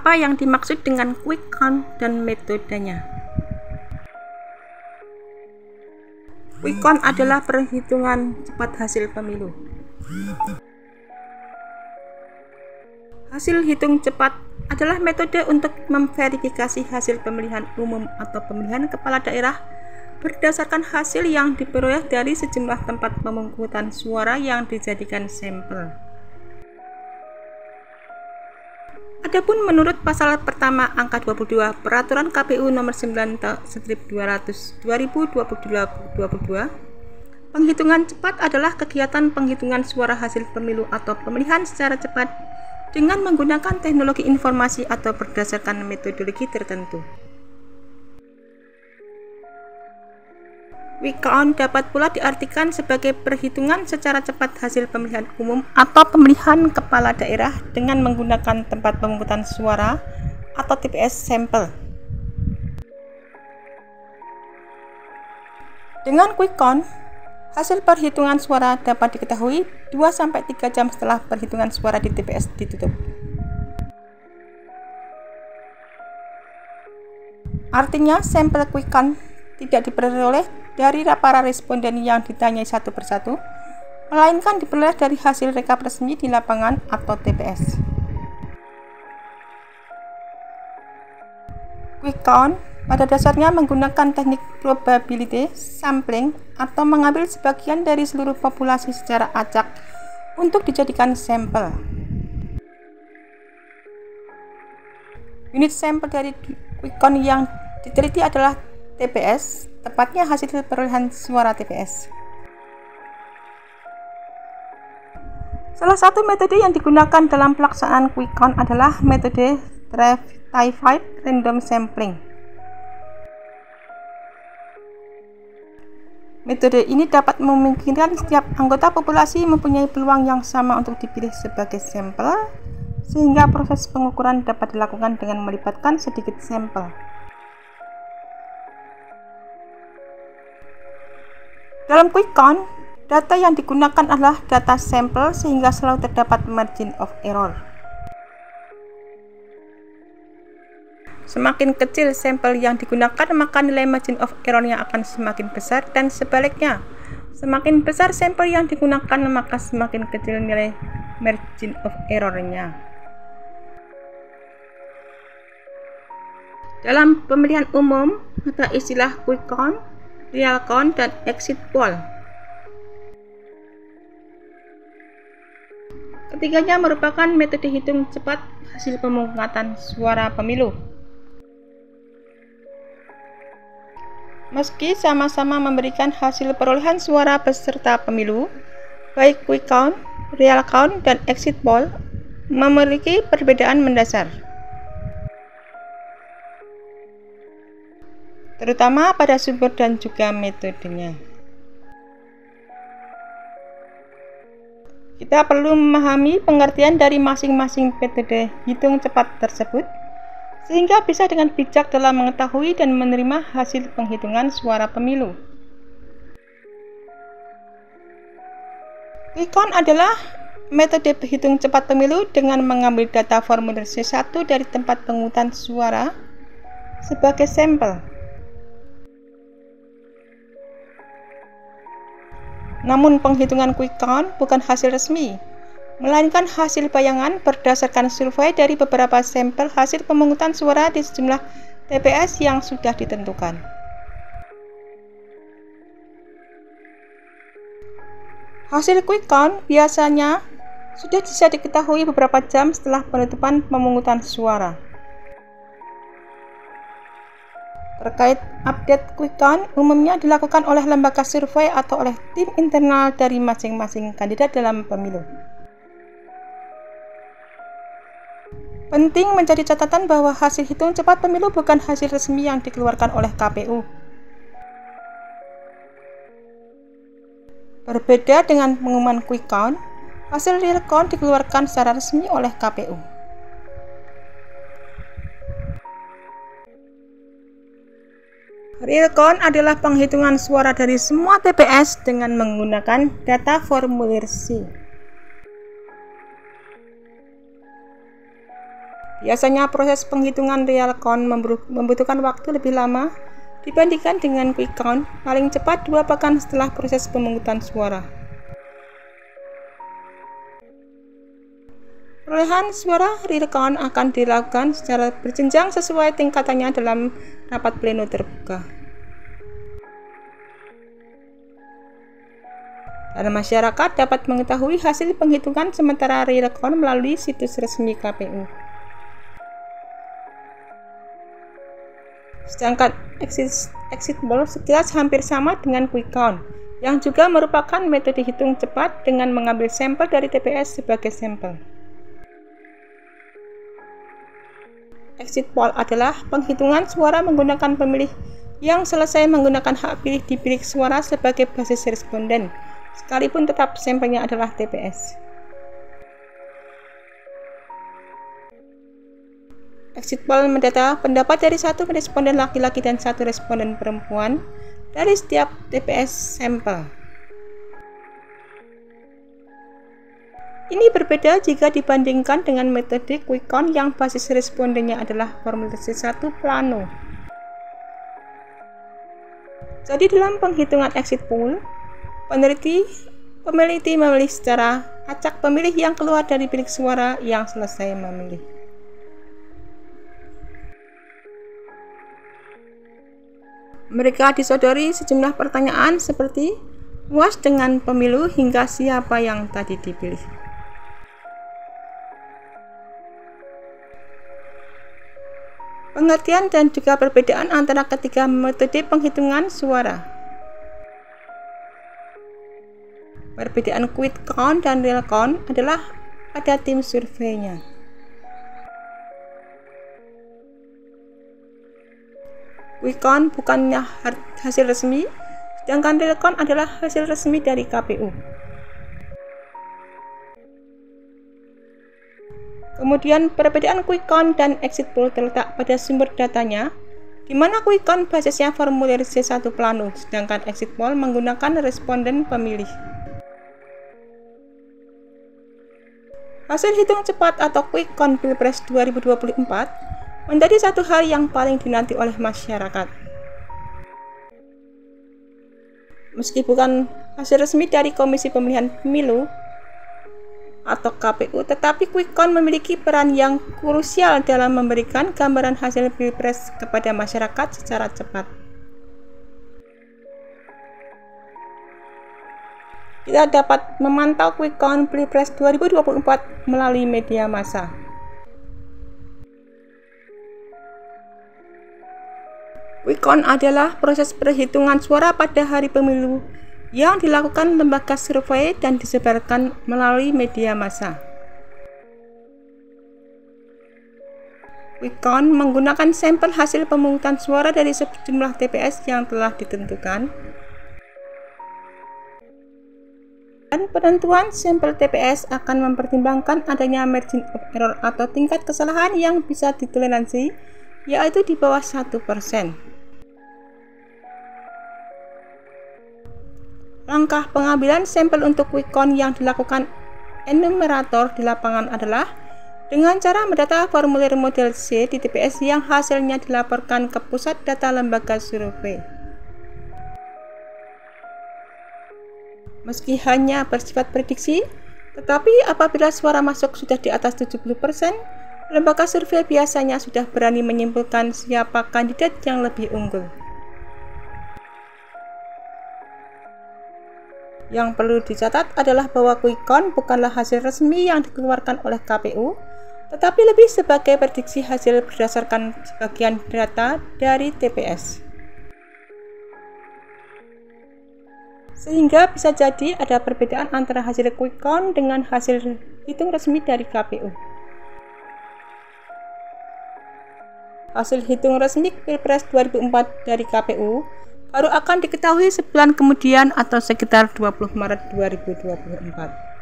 Apa yang dimaksud dengan quick count dan metodenya? Quick count adalah perhitungan cepat hasil pemilu. Hasil hitung cepat adalah metode untuk memverifikasi hasil pemilihan umum atau pemilihan kepala daerah berdasarkan hasil yang diperoleh dari sejumlah tempat pemungutan suara yang dijadikan sampel. Adapun menurut pasal pertama angka 22 Peraturan KPU nomor 9/2022, penghitungan cepat adalah kegiatan penghitungan suara hasil pemilu atau pemilihan secara cepat dengan menggunakan teknologi informasi atau berdasarkan metodologi tertentu. Quick count dapat pula diartikan sebagai perhitungan secara cepat hasil pemilihan umum atau pemilihan kepala daerah dengan menggunakan tempat pemungutan suara atau TPS sampel. Dengan quick count, hasil perhitungan suara dapat diketahui 2-3 jam setelah perhitungan suara di TPS ditutup. Artinya, sampel quick count tidak diperoleh dari para responden yang ditanyai satu persatu, melainkan diperoleh dari hasil rekap resmi di lapangan atau TPS. Quick count pada dasarnya menggunakan teknik probability sampling atau mengambil sebagian dari seluruh populasi secara acak untuk dijadikan sampel. Unit sampel dari quick count yang diteliti adalah TPS, tepatnya hasil perolehan suara TPS. Salah satu metode yang digunakan dalam pelaksanaan quick count adalah metode stratified random sampling. Metode ini dapat memungkinkan setiap anggota populasi mempunyai peluang yang sama untuk dipilih sebagai sampel, sehingga proses pengukuran dapat dilakukan dengan melibatkan sedikit sampel. Dalam quick count, data yang digunakan adalah data sampel sehingga selalu terdapat margin of error. Semakin kecil sampel yang digunakan, maka nilai margin of error-nya akan semakin besar, dan sebaliknya, semakin besar sampel yang digunakan, maka semakin kecil nilai margin of error-nya. Dalam pemilihan umum, ada istilah quick count, real count, dan exit poll. Ketiganya merupakan metode hitung cepat hasil pemungutan suara pemilu. Meski sama-sama memberikan hasil perolehan suara peserta pemilu, baik quick count, real count, dan exit poll memiliki perbedaan mendasar, terutama pada sumber dan juga metodenya. Kita perlu memahami pengertian dari masing-masing metode hitung cepat tersebut, sehingga bisa dengan bijak dalam mengetahui dan menerima hasil penghitungan suara pemilu. Quick count adalah metode hitung cepat pemilu dengan mengambil data formulir C1 dari tempat pemungutan suara sebagai sampel. Namun penghitungan quick count bukan hasil resmi, melainkan hasil bayangan berdasarkan survei dari beberapa sampel hasil pemungutan suara di sejumlah TPS yang sudah ditentukan. Hasil quick count biasanya sudah bisa diketahui beberapa jam setelah penutupan pemungutan suara. Terkait update quick count umumnya dilakukan oleh lembaga survei atau oleh tim internal dari masing-masing kandidat dalam pemilu. Penting menjadi catatan bahwa hasil hitung cepat pemilu bukan hasil resmi yang dikeluarkan oleh KPU. Berbeda dengan pengumuman quick count, hasil real count dikeluarkan secara resmi oleh KPU. Real count adalah penghitungan suara dari semua TPS dengan menggunakan data formulir C. Biasanya proses penghitungan real count membutuhkan waktu lebih lama dibandingkan dengan quick count, paling cepat 2 pekan setelah proses pemungutan suara. Perolehan suara real count akan dilakukan secara berjenjang sesuai tingkatannya dalam rapat pleno terbuka. Dan masyarakat dapat mengetahui hasil penghitungan sementara real count melalui situs resmi KPU. Sedangkan exit poll sekilas hampir sama dengan quick count, yang juga merupakan metode hitung cepat dengan mengambil sampel dari TPS sebagai sampel. Exit poll adalah penghitungan suara menggunakan pemilih yang selesai menggunakan hak pilih di bilik suara sebagai basis responden, sekalipun tetap sampelnya adalah TPS. Exit poll mendata pendapat dari 1 responden laki-laki dan 1 responden perempuan dari setiap TPS sampel. Ini berbeda jika dibandingkan dengan metode quick count yang basis respondennya adalah formulir C1 plano. Jadi dalam penghitungan exit poll, peneliti memilih secara acak pemilih yang keluar dari bilik suara yang selesai memilih. Mereka disodori sejumlah pertanyaan seperti puas dengan pemilu hingga siapa yang tadi dipilih. Pengertian dan juga perbedaan antara ketiga metode penghitungan suara. Perbedaan quick count dan real count adalah pada tim surveinya. Quick count bukannya hasil resmi, sedangkan real count adalah hasil resmi dari KPU. Kemudian perbedaan quick count dan exit poll terletak pada sumber datanya, di mana quick count basisnya formulir C1 plano, sedangkan exit poll menggunakan responden pemilih. Hasil hitung cepat atau quick count Pilpres 2024 menjadi satu hal yang paling dinanti oleh masyarakat. Meski bukan hasil resmi dari Komisi Pemilihan Pemilu atau KPU, tetapi quick count memiliki peran yang krusial dalam memberikan gambaran hasil Pilpres kepada masyarakat secara cepat. Kita dapat memantau quick count Pilpres 2024 melalui media massa. Quick count adalah proses perhitungan suara pada hari pemilu yang dilakukan lembaga survei dan disebarkan melalui media massa. Quick count menggunakan sampel hasil pemungutan suara dari sejumlah TPS yang telah ditentukan, dan penentuan sampel TPS akan mempertimbangkan adanya margin of error atau tingkat kesalahan yang bisa ditoleransi, yaitu di bawah 1%. Langkah pengambilan sampel untuk quick count yang dilakukan enumerator di lapangan adalah dengan cara mendata formulir model C di TPS yang hasilnya dilaporkan ke pusat data lembaga survei. Meski hanya bersifat prediksi, tetapi apabila suara masuk sudah di atas 70%, lembaga survei biasanya sudah berani menyimpulkan siapa kandidat yang lebih unggul. Yang perlu dicatat adalah bahwa quick count bukanlah hasil resmi yang dikeluarkan oleh KPU, tetapi lebih sebagai prediksi hasil berdasarkan sebagian data dari TPS. Sehingga bisa jadi ada perbedaan antara hasil quick count dengan hasil hitung resmi dari KPU. Hasil hitung resmi Pilpres 2004 dari KPU baru akan diketahui sebulan kemudian atau sekitar 20 Maret 2024.